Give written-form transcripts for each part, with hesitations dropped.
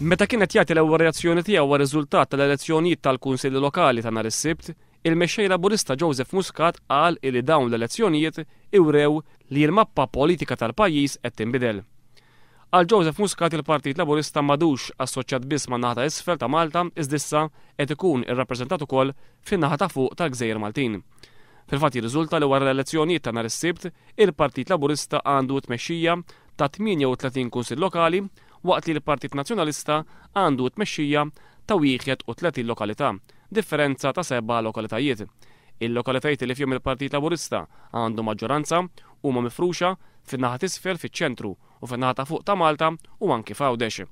Meta kienet jagħti l-ewwel reazzjoni tiegħu wara riżultat tal-elezzjonijiet tal-Kunsilli Lokali ta' nhar is-Sibt, il-mexxej Laburista Joseph Muscat qal li dawn l-elezzjonijiet iwrew li l-mappa politika tal-pajjiż qed tinbidel. Għal Joseph Muscat il-Partit Laburista m'għadux assoċjat biss man-naħa ta' isfel ta' Malta iżda qed ikun irrappreżentat ukoll fin-naħa ta' fuq tal-Gżejjer Maltin. Fil-fatt jirriżulta li wara l-elezzjonijiet ta' nhar is-Sibt, il-Partit Laburista għandu tmexxija ta' 38 kunsill lokali waqt li l-Partit Nazzjonalista għandu tmexxija ta' 31 lokalità, differenza ta' 7 lokalitajiet. Il-lokalitajiet li fihom il-Partit Laburista għandu maġġoranza huma mifruxa fin-naħa t'isfel fiċ-ċentru u fin-naħa ta' fuq ta' Malta u anke f'Għawdex.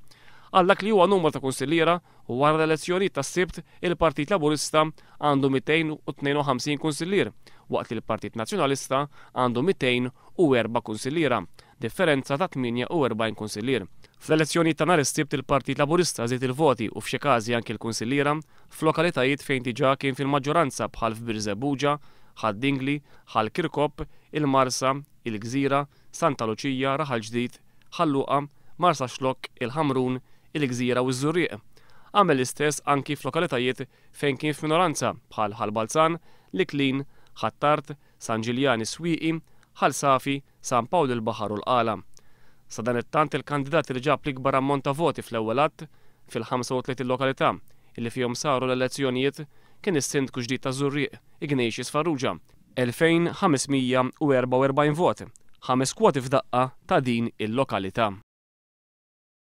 Għal dak li huwa numru ta' kunsilliera u wara l-elezzjonijiet tas-Sibt il-Partit Laburista għandu 252 kunsillier, waqt li l-Partit Nazzjonalista għandu 204 kunsilliera, differenza ta' 48 kunsillier. Fl-elezzjonijiet ta' nhar is-Sibt il-Partit Laburista żied il-voti u f'xi każi anke l-kunsilliera f'lokalitajiet fejn diġà kien fil-maġġoranza bħal f'Biżebbuġa, Ħaddingli, Ħall-Kirkop, il-Marsa, il-Gżira, Santa Luċija, Raħal Ġdid, Ħalluqa, Marsa Xlokk, il-Ħamrun, il-Gżira u ż-Żurrieq. Għamel l-istess anki f'lokalitajiet fejn kien f'minoranza bħal Ħalbalzan, Liklin, Ħattart, San Ġiljani Swieqi, Ħalsafi, San Pawl il-Baħar u l-Qala. Sa dan it-tant il-kandidati li ġab l-ikbar ammont ta' voti fl-ewwel att fil-35 lokalità illi fihom saru l-elezzjonijiet kien is-Sindku ġdid ta' Żurrieq, Ignatius Farrugia, 2544 vot, 5 kwoti f'daqqa ta' din il-lokalità.